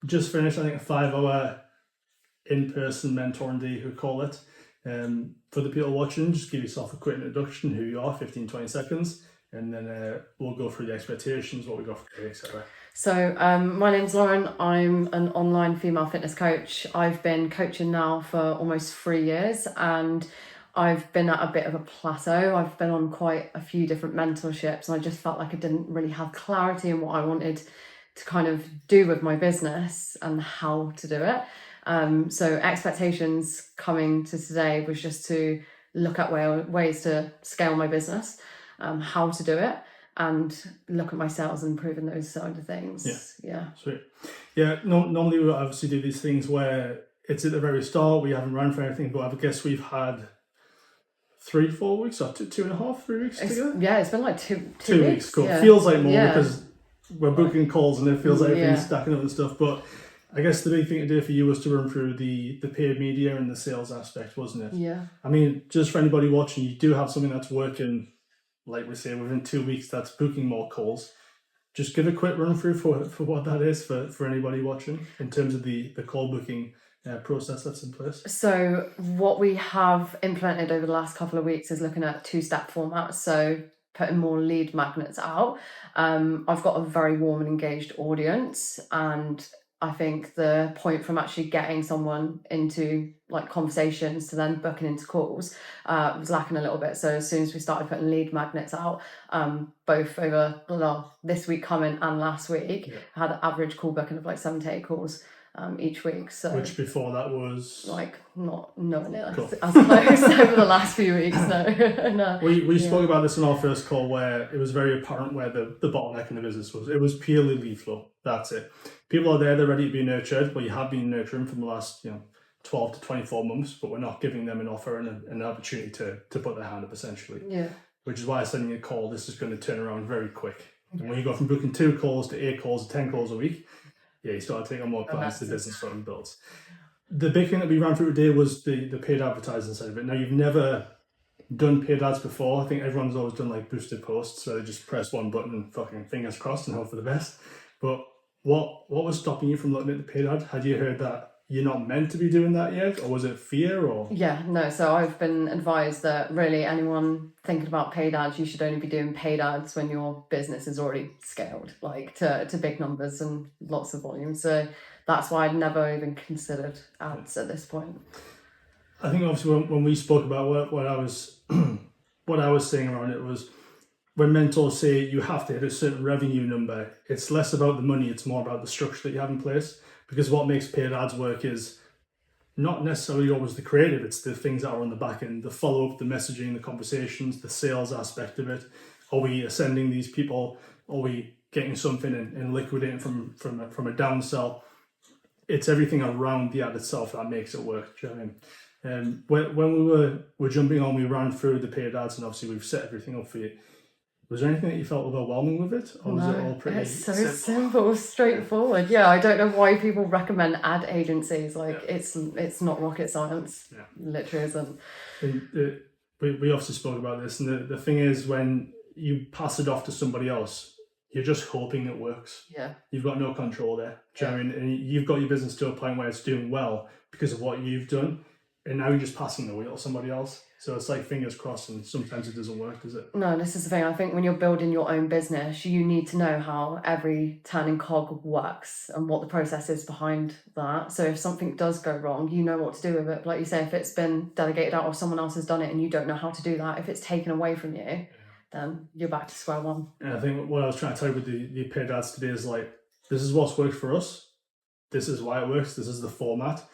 just finished, I think, a 5-hour in-person mentoring day, we call it. For the people watching, just give yourself a quick introduction, who you are, 15, 20 seconds, and then we'll go through the expectations, what we got for today, etc. So my name's Lauren. I'm an online female fitness coach. I've been coaching now for almost 3 years, and I've been at a bit of a plateau. I've been on quite a few different mentorships, and I just felt like I didn't really have clarity in what I wanted to kind of do with my business and how to do it. So expectations coming to today was just to look at ways to scale my business, how to do it, and look at my sales and improving those side of things. Yeah. Sweet. Yeah, normally we obviously do these things where it's at the very start, we haven't run for anything, but I guess we've had 3-4 weeks, or 2.5-3 weeks together? Yeah, it's been like two weeks. Cool. Yeah. Feels like more because we're booking calls and it feels like everything's stacking up and stuff, but I guess the big thing to do for you was to run through the paid media and the sales aspect, wasn't it? Yeah. I mean, just for anybody watching, you do have something that's working, like we say, within 2 weeks that's booking more calls. Just give a quick run through for what that is for anybody watching in terms of the call booking process that's in place. So what we have implemented over the last couple of weeks is looking at 2-step formats. So putting more lead magnets out. I've got a very warm and engaged audience, and I think the point from actually getting someone into like conversations to then booking into calls was lacking a little bit. So as soon as we started putting lead magnets out, both over this week coming and last week, I had an average call booking of like 7 to 8 calls each week. So which before that was like not knowing it cool. as close over the last few weeks. No. We spoke about this in our first call where it was very apparent where the bottleneck in the business was. It was purely lead flow. That's it. People are there, they're ready to be nurtured. Well, you have been nurturing for the last 12 to 24 months, but we're not giving them an offer and an opportunity to put their hand up essentially. Yeah. Which is why I sending you a call, this is going to turn around very quick. And when you go from booking 2 calls to 8 calls to 10 calls a week, you start taking on more clients, the business starting builds. The big thing that we ran through today was the paid advertising side of it. Now, you've never done paid ads before. I think everyone's always done like boosted posts, so they just press one button and fucking fingers crossed and hope for the best. But what was stopping you from looking at the paid ad? Had you heard that you're not meant to be doing that yet, or was it fear? Or yeah, no. So I've been advised that really anyone thinking about paid ads, you should only be doing paid ads when your business is already scaled, like to big numbers and lots of volume. So that's why I'd never even considered ads at this point. I think obviously when we spoke about what I was what I was saying around it was, when mentors say you have to hit a certain revenue number, it's less about the money, it's more about the structure that you have in place. Because what makes paid ads work is not necessarily always the creative, it's the things that are on the back end, the follow-up, the messaging, the conversations, the sales aspect of it. Are we ascending these people? Are we getting something and liquidating from a downsell? It's everything around the ad itself that makes it work. Do you know what I mean? When we were jumping on, we ran through the paid ads and obviously we've set everything up for you. Was there anything that you felt overwhelming with it? Or was it all pretty it's so simple, straightforward. Yeah, I don't know why people recommend ad agencies. Like it's not rocket science. Yeah. Literally isn't. And, we obviously spoke about this, and the thing is, when you pass it off to somebody else, you're just hoping it works. Yeah. You've got no control there. Do you know what I mean? And you've got your business to a point where it's doing well because of what you've done, and now you're just passing the wheel to somebody else. So it's like fingers crossed, and sometimes it doesn't work, does it? No, this is the thing. I think when you're building your own business, you need to know how every turning cog works and what the process is behind that. So if something does go wrong, you know what to do with it. But like you say, if it's been delegated out or someone else has done it and you don't know how to do that, if it's taken away from you, then you're back to square one. And I think what I was trying to tell you with the paid ads today is like, this is what's worked for us. This is why it works. This is the format.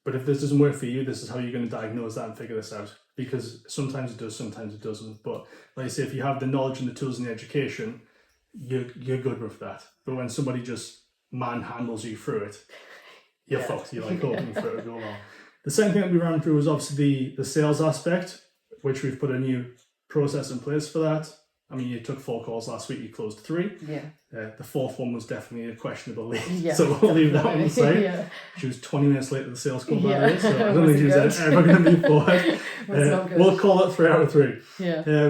But if this doesn't work for you, this is how you're going to diagnose that and figure this out. Because sometimes it does, sometimes it doesn't. But like I say, if you have the knowledge and the tools and the education, you're good with that. But when somebody just manhandles you through it, you're fucked. You're like hoping for it to go wrong. The second thing that we ran through was obviously the sales aspect, which we've put a new process in place for that. I mean, you took 4 calls last week, you closed 3. Yeah. The 4th one was definitely a questionable lead. Yeah, so we'll leave that on the side. Yeah. She was 20 minutes late to the sales call, by the way, so I don't think she was ever going to move forward. We'll call it 3 out of 3. Yeah.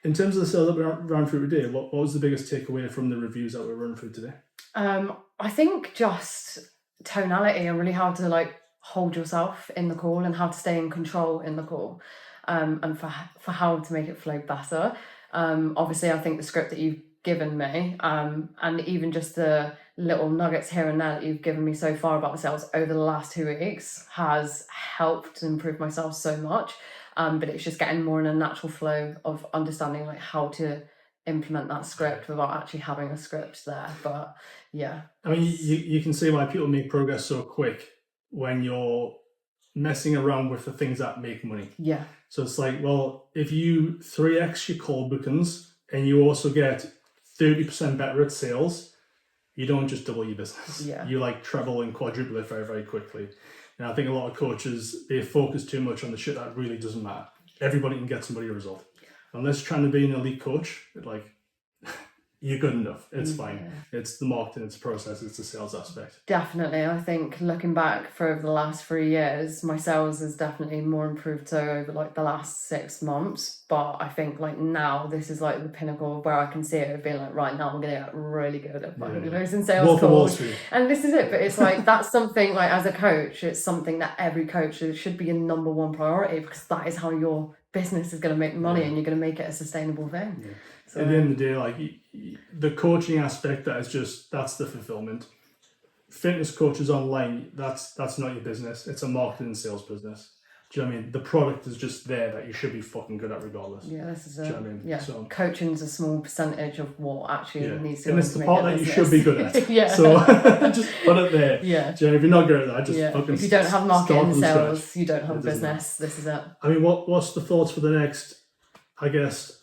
In terms of the sales that we ran through today, what was the biggest takeaway from the reviews that we run through today? I think just tonality and really how to like hold yourself in the call and how to stay in control in the call, and for how to make it flow better. Obviously, I think the script that you've given me, and even just the little nuggets here and there that you've given me so far about the sales over the last 2 weeks has helped improve myself so much. But it's just getting more in a natural flow of understanding like how to implement that script without actually having a script there. But yeah, I mean, you can see why people make progress so quick when you're messing around with the things that make money. yeah, So it's like, well, if you 3x your call bookings and you also get 30% better at sales, you don't just double your business. Yeah. You like treble and quadruple it very, very quickly. And I think a lot of coaches, they focus too much on the shit that really doesn't matter. Everybody can get somebody a result. Unless you're trying to be an elite coach, like, you're good enough. It's fine. It's the marketing, it's the process, it's the sales aspect. Definitely. I think looking back for over the last 3 years, my sales has definitely more improved so over like the last 6 months. But I think like now this is like the pinnacle of where I can see it being like, right now I'm going to get really good at fucking closing sales Wolf of Wall calls. Street. And this is it. But it's like, that's something like as a coach, it's something that every coach should be a number one priority, because that is how your business is going to make money and you're going to make it a sustainable thing. So, at the end of the day, like the coaching aspect, that's the fulfillment. Fitness coaches online, that's not your business. It's a marketing and sales business. Do you know what I mean? The product is just there that you should be fucking good at regardless. Yeah, this is it. Do you know what I mean? Yeah, So, coaching's a small percentage of what actually needs to. And it's the part that you should be good at. Yeah. So just put it there. Yeah. Do you know, if you're not good at that, just fucking. If you don't have marketing and start from sales, scratch. you don't have a It doesn't business. This is it. I mean, what's the thoughts for the next, I guess,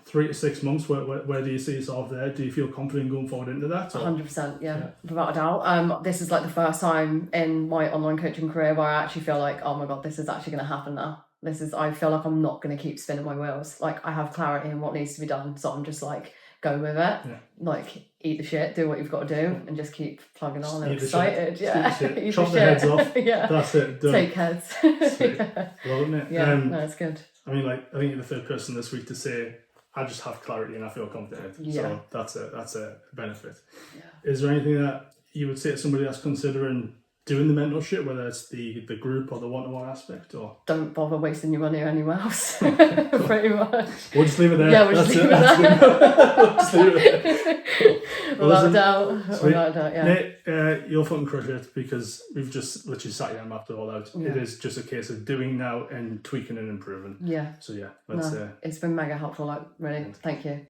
3 to 6 months? Where do you see yourself there? Do you feel confident going forward into that? 100%, yeah, without a doubt. This is like the first time in my online coaching career where I actually feel like, oh my God, this is actually going to happen now. I feel like I'm not going to keep spinning my wheels. Like, I have clarity in what needs to be done. So I'm just like, go with it. Yeah. Like, eat the shit, do what you've got to do, and just keep plugging on. I'm Eat the excited. shit. Yeah. Eat the shit. Eat Chop the the heads off. Yeah. That's it. Done. Take heads. Yeah. Loving it. Yeah, no, it's good. I mean, like, I think you're the third person this week to say, I just have clarity and I feel confident. Yeah. So that's a benefit. Yeah. Is there anything that you would say to somebody that's considering doing the mentorship, whether it's the group or the one-to-one aspect, or don't bother wasting your money anywhere else? Pretty much. We'll just leave it there. Yeah, we'll just leave it there. Just leave it there. Without a doubt, yeah. Nate, you'll fucking crush it, because we've just literally sat here and mapped it all out. Yeah. It is just a case of doing now and tweaking and improving. Yeah. So yeah, It's been mega helpful, like, really. Thank you.